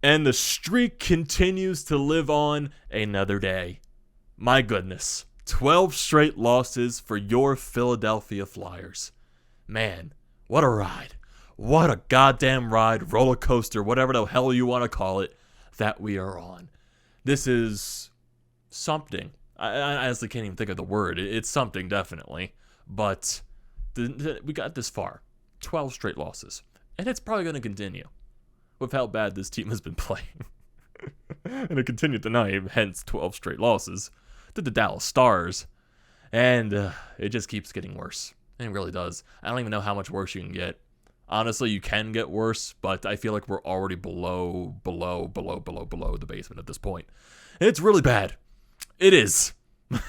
And the streak continues to live on another day. My goodness. 12 straight losses for your Philadelphia Flyers. Man, what a ride. What a goddamn ride, roller coaster, whatever the hell you want to call it, that we are on. This is something. I honestly can't even think of the word. It's something, definitely. But we got this far. 12 straight losses. And it's probably going to continue with how bad this team has been playing. And it continued tonight, hence 12 straight losses to the Dallas Stars. And it just keeps getting worse. It really does. I don't even know how much worse you can get. Honestly, you can get worse, but I feel like we're already below the basement at this point. It's really bad. It is.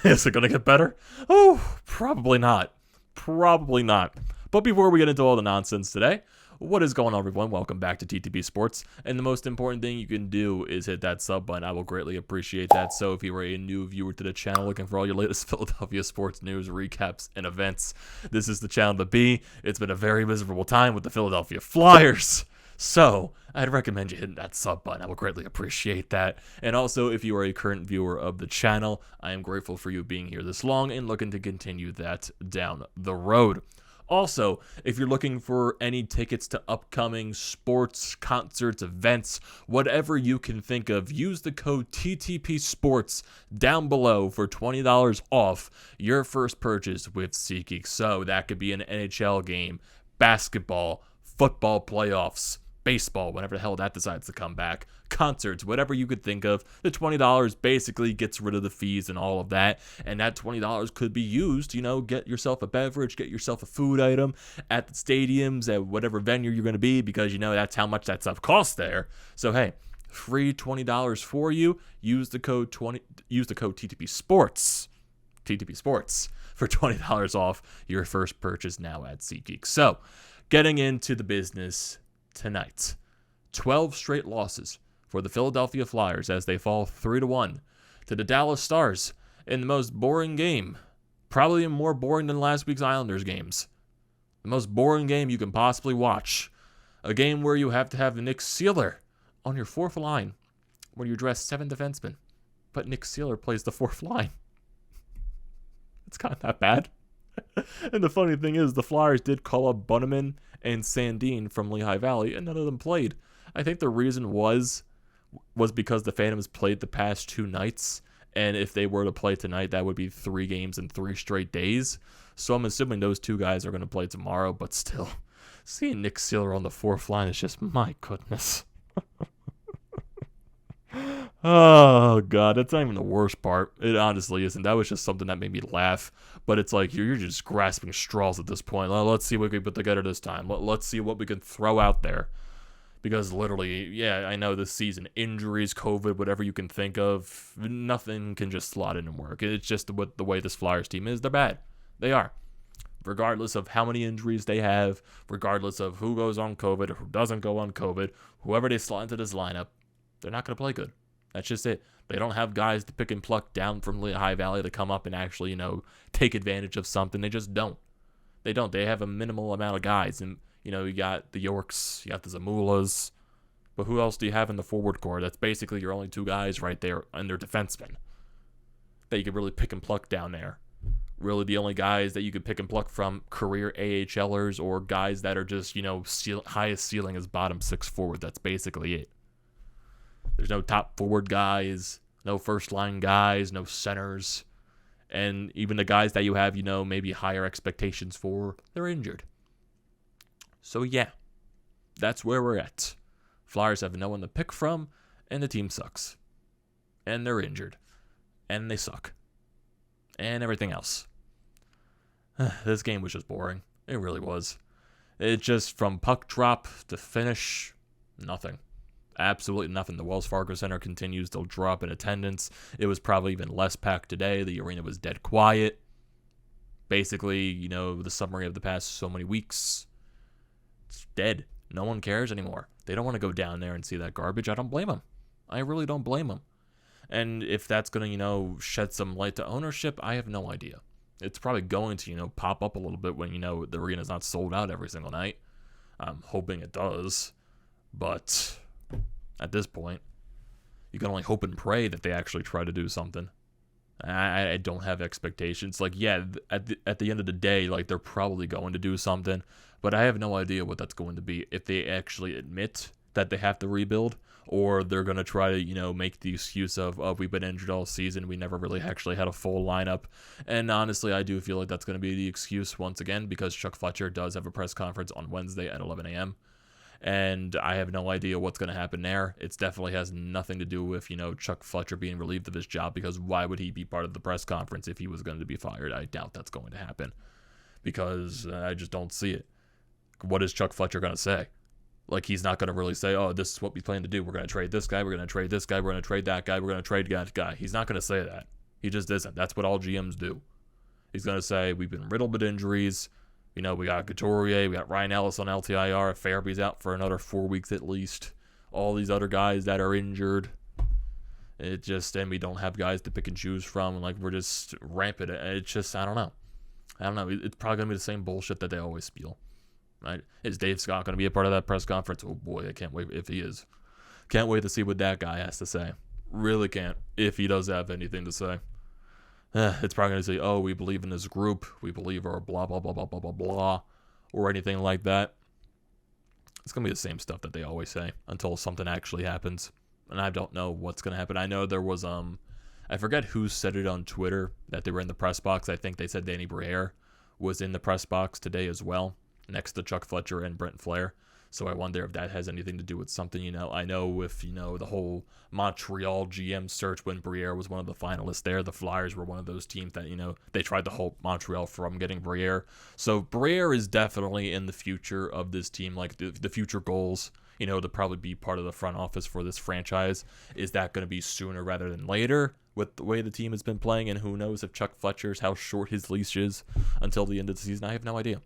Is it going to get better? Oh, probably not. Probably not. But before we get into all the nonsense today, what is going on, everyone? Welcome back to TTP Sports. And the most important thing you can do is hit that sub button. I will greatly appreciate that. So if you are a new viewer to the channel looking for all your latest Philadelphia sports news, recaps, and events, this is the channel to be. It's been a very miserable time with the Philadelphia Flyers. So I'd recommend you hitting that sub button. I will greatly appreciate that. And also, if you are a current viewer of the channel, I am grateful for you being here this long and looking to continue that down the road. Also, if you're looking for any tickets to upcoming sports, concerts, events, whatever you can think of, use the code TTPSPORTS down below for $20 off your first purchase with SeatGeek. So that could be an NHL game, basketball, football playoffs, baseball, whenever the hell that decides to come back, concerts, whatever you could think of. The $20 basically gets rid of the fees and all of that, and that $20 could be used, get yourself a beverage, get yourself a food item at the stadiums, at whatever venue you're going to be, because that's how much that stuff costs there. So hey, free $20 for you. Use the code TTP Sports for $20 off your first purchase now at SeatGeek. So, getting into the business tonight. 12 straight losses for the Philadelphia Flyers as they fall 3-1 to the Dallas Stars in the most boring game. Probably more boring than last week's Islanders games. The most boring game you can possibly watch. A game where you have to have Nick Seeler on your fourth line when you dress 7 defensemen. But Nick Seeler plays the fourth line. It's kind of that bad. And the funny thing is, the Flyers did call up Bunneman and Sandin from Lehigh Valley, and none of them played. I think the reason was because the Phantoms played the past 2 nights, and if they were to play tonight, that would be 3 games in 3 straight days. So I'm assuming those 2 guys are going to play tomorrow, but still, seeing Nick Seeler on the fourth line is just, my goodness. Oh, God, that's not even the worst part. It honestly isn't. That was just something that made me laugh. But it's like, you're just grasping straws at this point. Let's see what we can put together this time. Let's see what we can throw out there. Because literally, yeah, I know this season, injuries, COVID, whatever you can think of, nothing can just slot in and work. It's just the way this Flyers team is. They're bad. They are. Regardless of how many injuries they have, regardless of who goes on COVID or who doesn't go on COVID, whoever they slot into this lineup, they're not going to play good. That's just it. They don't have guys to pick and pluck down from Lehigh Valley to come up and actually, take advantage of something. They just don't. They don't. They have a minimal amount of guys. And, you got the Yorks, you got the Zamulas. But who else do you have in the forward core? That's basically your only 2 guys right there, and they're defensemen that you could really pick and pluck down there. Really the only guys that you could pick and pluck from career AHLers or guys that are just, highest ceiling is bottom 6 forward. That's basically it. There's no top forward guys, no first line guys, no centers. And even the guys that you have, maybe higher expectations for, they're injured. So yeah, that's where we're at. Flyers have no one to pick from, and the team sucks. And they're injured. And they suck. And everything else. This game was just boring. It really was. It just, from puck drop to finish, nothing. Absolutely nothing. The Wells Fargo Center continues to drop in attendance. It was probably even less packed today. The arena was dead quiet. Basically, the summary of the past so many weeks, it's dead. No one cares anymore. They don't want to go down there and see that garbage. I don't blame them. I really don't blame them. And if that's going to, shed some light to ownership, I have no idea. It's probably going to, pop up a little bit when, the arena's not sold out every single night. I'm hoping it does. But at this point. You can only hope and pray that they actually try to do something. I don't have expectations. Like, yeah, at the end of the day, like, they're probably going to do something, but I have no idea what that's going to be. If they actually admit that they have to rebuild, or they're going to try to, make the excuse of, oh, we've been injured all season, we never really actually had a full lineup. And honestly, I do feel like that's going to be the excuse once again, because Chuck Fletcher does have a press conference on Wednesday at 11 a.m., and I have no idea what's going to happen there. It definitely has nothing to do with, Chuck Fletcher being relieved of his job, because why would he be part of the press conference if he was going to be fired? I doubt that's going to happen, because I just don't see it. What is Chuck Fletcher going to say? Like, he's not going to really say, oh, this is what we plan to do. We're going to trade this guy. We're going to trade this guy. We're going to trade that guy. We're going to trade that guy. He's not going to say that. He just isn't. That's what all GMs do. He's going to say, we've been riddled with injuries. We got Couturier, we got Ryan Ellis on LTIR, Farabee's out for another 4 weeks at least. All these other guys that are injured. And we don't have guys to pick and choose from. Like, we're just rampant. It's just, I don't know. It's probably going to be the same bullshit that they always spiel. Right? Is Dave Scott going to be a part of that press conference? Oh boy, I can't wait if he is. Can't wait to see what that guy has to say. Really can't, if he does have anything to say. It's probably going to say, oh, we believe in this group. We believe our blah, blah, blah, blah, blah, blah, blah, or anything like that. It's going to be the same stuff that they always say until something actually happens. And I don't know what's going to happen. I know there was, I forget who said it on Twitter that they were in the press box. I think they said Danny Briere was in the press box today as well, next to Chuck Fletcher and Brent Flair. So I wonder if that has anything to do with something, I know with, the whole Montreal GM search when Briere was one of the finalists there, the Flyers were one of those teams that, they tried to hold Montreal from getting Briere. So Briere is definitely in the future of this team, like the future goals, to probably be part of the front office for this franchise. Is that going to be sooner rather than later with the way the team has been playing? And who knows if Chuck Fletcher's, how short his leash is until the end of the season. I have no idea.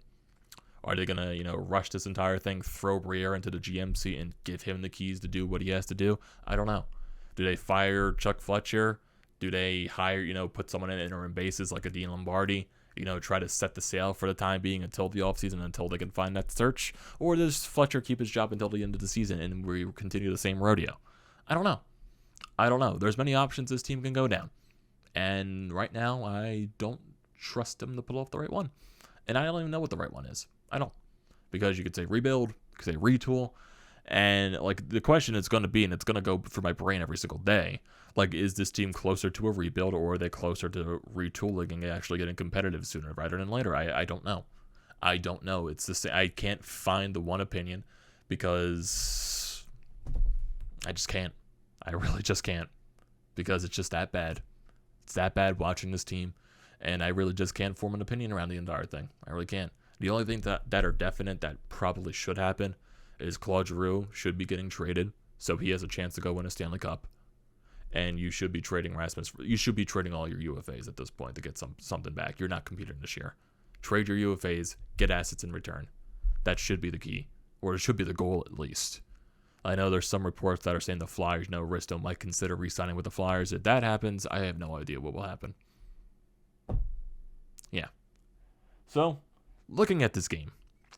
Are they going to, rush this entire thing, throw Briere into the GM seat and give him the keys to do what he has to do? I don't know. Do they fire Chuck Fletcher? Do they hire, put someone in interim basis like a Dean Lombardi? Try to set the sail for the time being until the offseason, until they can find that search? Or does Fletcher keep his job until the end of the season and we continue the same rodeo? I don't know. There's many options this team can go down. And right now, I don't trust them to pull off the right one. And I don't even know what the right one is. I don't. Because you could say rebuild, you could say retool. And, like, the question is going to be, and it's going to go through my brain every single day, like, is this team closer to a rebuild, or are they closer to retooling and actually getting competitive sooner rather than later? I don't know. I don't know. It's the same. I can't find the one opinion because I just can't. I really just can't. Because it's just that bad. It's that bad watching this team. And I really just can't form an opinion around the entire thing. I really can't. The only thing that are definite that probably should happen is Claude Giroux should be getting traded, so he has a chance to go win a Stanley Cup. And you should be trading Rasmus. You should be trading all your UFAs at this point to get something back. You're not competing this year. Trade your UFAs, get assets in return. That should be the key, or it should be the goal at least. I know there's some reports that are saying the Flyers, Risto might consider re-signing with the Flyers. If that happens, I have no idea what will happen. Yeah. So, looking at this game,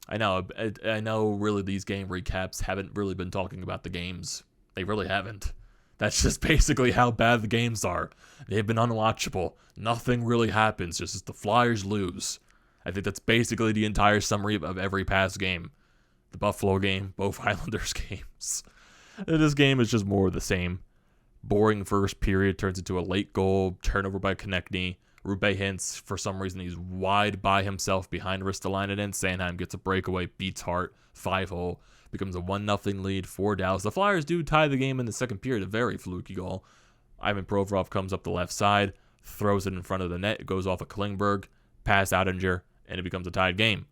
I know really these game recaps haven't really been talking about the games. They really haven't. That's just basically how bad the games are. They've been unwatchable. Nothing really happens, just as the Flyers lose. I think that's basically the entire summary of every past game. The Buffalo game, both Islanders games. This game is just more of the same. Boring first period turns into a late goal, turnover by Konechny. Rube Hintz, for some reason, he's wide by himself behind Ristolainen, and Sanheim gets a breakaway, beats Hart, 5-hole, becomes a 1-0 lead for Dallas. The Flyers do tie the game in the second period, a very fluky goal. Ivan Provorov comes up the left side, throws it in front of the net, it goes off of Klingberg, pass Oettinger, and it becomes a tied game.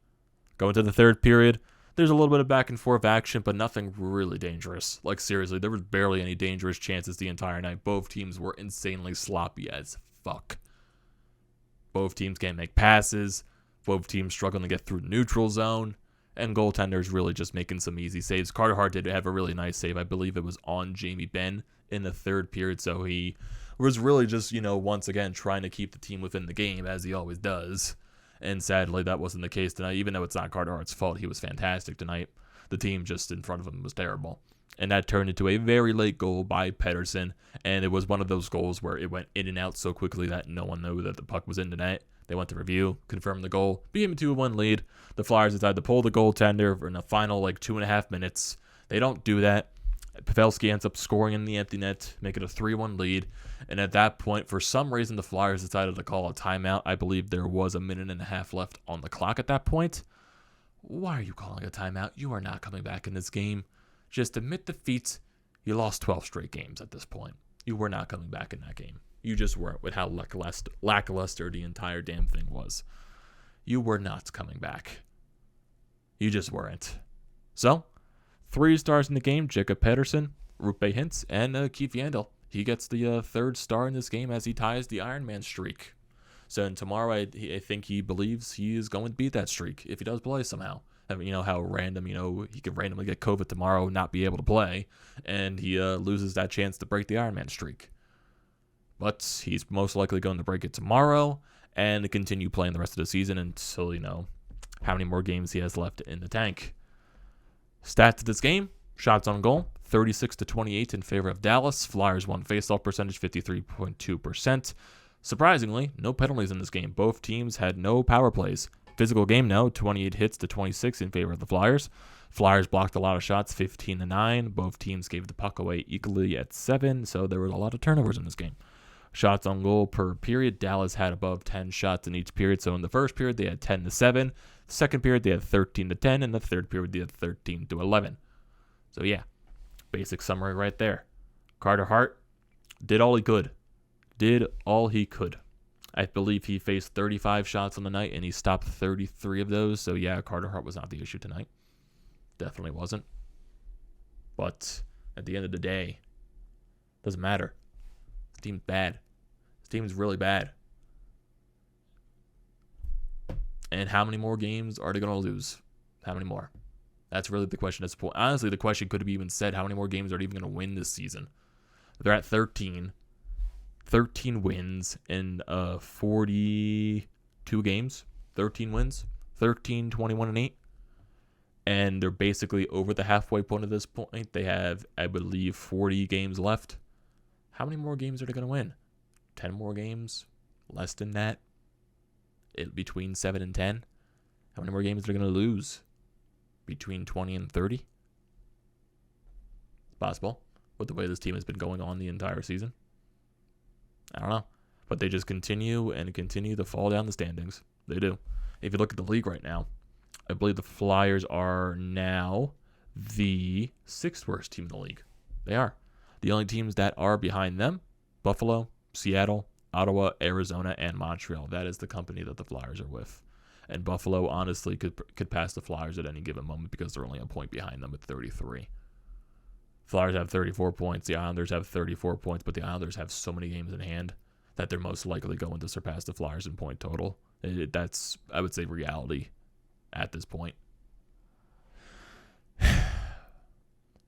Going to the third period, there's a little bit of back and forth action, but nothing really dangerous. Like, seriously, there was barely any dangerous chances the entire night. Both teams were insanely sloppy as fuck. Both teams can't make passes. Both teams struggling to get through the neutral zone. And goaltenders really just making some easy saves. Carter Hart did have a really nice save. I believe it was on Jamie Benn in the third period. So he was really just, once again, trying to keep the team within the game, as he always does. And sadly, that wasn't the case tonight. Even though it's not Carter Hart's fault, he was fantastic tonight. The team just in front of him was terrible. And that turned into a very late goal by Pedersen. And it was one of those goals where it went in and out so quickly that no one knew that the puck was in the net. They went to review, confirmed the goal, became a 2-1 lead. The Flyers decided to pull the goaltender in the final 2.5 minutes. They don't do that. Pavelski ends up scoring in the empty net, making a 3-1 lead. And at that point, for some reason, the Flyers decided to call a timeout. I believe there was a minute and a half left on the clock at that point. Why are you calling a timeout? You are not coming back in this game. Just admit defeat. You lost 12 straight games at this point. You were not coming back in that game. You just weren't, with how lackluster the entire damn thing was. You were not coming back. You just weren't. So, 3 stars in the game: Jacob Pedersen, Rupe Hintz, and Keith Yandel. He gets the 3rd star in this game as he ties the Ironman streak. So tomorrow, I think he believes he is going to beat that streak if he does play somehow. I mean, how random, he could randomly get COVID tomorrow, not be able to play, and he loses that chance to break the Ironman streak. But he's most likely going to break it tomorrow and continue playing the rest of the season until, how many more games he has left in the tank. Stats of this game: shots on goal, 36-28 in favor of Dallas. Flyers won faceoff percentage, 53.2%. Surprisingly, no penalties in this game. Both teams had no power plays. Physical game, 28 hits to 26 in favor of the Flyers. Flyers blocked a lot of shots, 15-9. Both teams gave the puck away equally at 7, so there were a lot of turnovers in this game. Shots on goal per period: Dallas had above 10 shots in each period. So in the first period, they had 10-7. The second period, they had 13-10. And the third period, they had 13-11. So yeah, basic summary right there. Carter Hart did all he could. I believe he faced 35 shots on the night, and he stopped 33 of those. So yeah, Carter Hart was not the issue tonight. Definitely wasn't. But at the end of the day, doesn't matter. This team's bad. This team's really bad. And how many more games are they going to lose? How many more? That's really the question at this point. Honestly, the question could have even said, how many more games are they even going to win this season? They're at 13. 13 wins in 42 games. 13 wins. 13, 21, and 8. And they're basically over the halfway point at this point. They have, I believe, 40 games left. How many more games are they going to win? 10 more games? Less than that? Between 7 and 10? How many more games are they going to lose? Between 20 and 30? It's possible, with the way this team has been going on the entire season. I don't know. But they just continue to fall down the standings. They do. If you look at the league right now, I believe the Flyers are now the 6th worst team in the league. They are. The only teams that are behind them: Buffalo, Seattle, Ottawa, Arizona, and Montreal. That is the company that the Flyers are with. And Buffalo, honestly, could pass the Flyers at any given moment because they're only a point behind them at 33. Flyers have 34 points. The Islanders have 34 points, but the Islanders have so many games in hand that they're most likely going to surpass the Flyers in point total. That's, I would say, reality at this point.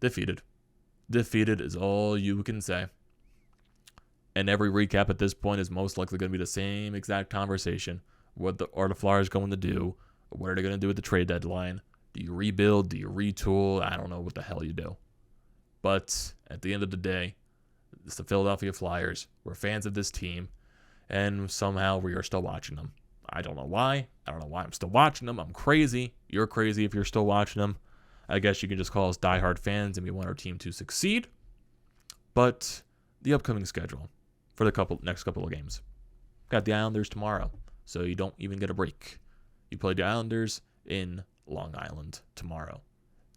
Defeated. Defeated is all you can say. And every recap at this point is most likely going to be the same exact conversation. What are the Flyers going to do? What are they going to do at the trade deadline? Do you rebuild? Do you retool? I don't know what the hell you do. But at the end of the day, it's the Philadelphia Flyers. We're fans of this team, and somehow we are still watching them. I don't know why. I don't know why I'm still watching them. I'm crazy. You're crazy if you're still watching them. I guess you can just call us diehard fans, and we want our team to succeed. But the upcoming schedule for the next couple of games. Got the Islanders tomorrow, so you don't even get a break. You play the Islanders in Long Island tomorrow.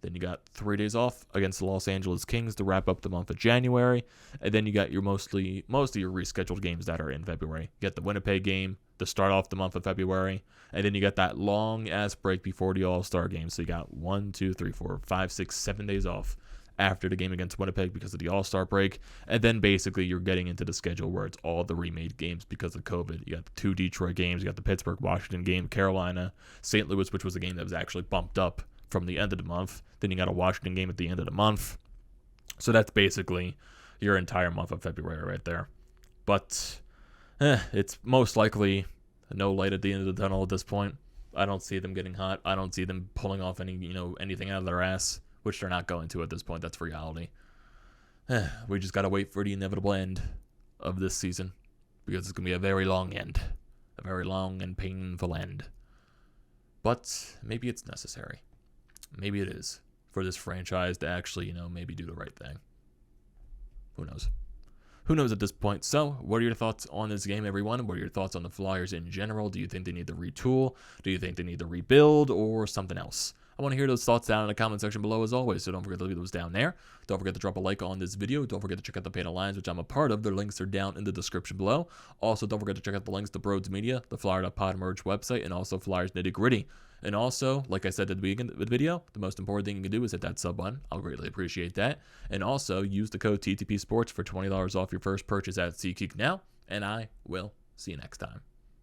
Then you got 3 days off against the Los Angeles Kings to wrap up the month of January. And then you got most of your rescheduled games that are in February. You got the Winnipeg game to start off the month of February. And then you got that long-ass break before the All-Star game. So you got 7 days off after the game against Winnipeg because of the All-Star break. And then basically you're getting into the schedule where it's all the remade games because of COVID. You got the 2 Detroit games. You got the Pittsburgh-Washington game, Carolina, St. Louis, which was a game that was actually bumped up from the end of the month. Then you got a Washington game at the end of the month. So that's basically your entire month of February right there. But it's most likely no light at the end of the tunnel at this point. I don't see them getting hot. I don't see them pulling off anything out of their ass which they're not going to at this point. That's reality. We just got to wait for the inevitable end of this season, because it's going to be a very long end. A very long and painful end. But maybe it's necessary. Maybe it is for this franchise to actually, maybe do the right thing. Who knows? Who knows at this point? So, what are your thoughts on this game, everyone? What are your thoughts on the Flyers in general? Do you think they need to retool? Do you think they need to rebuild, or something else? I want to hear those thoughts down in the comment section below as always, so don't forget to leave those down there. Don't forget to drop a like on this video. Don't forget to check out the Painted Lines, which I'm a part of. Their links are down in the description below. Also, don't forget to check out the links to BrodesMedia, the Flyer.pod merch website, and also Flyers Nitty Gritty. And also, like I said at the beginning of the video, the most important thing you can do is hit that sub button. I'll greatly appreciate that. And also, use the code TTPSPORTS for $20 off your first purchase at SeatGeek now. And I will see you next time.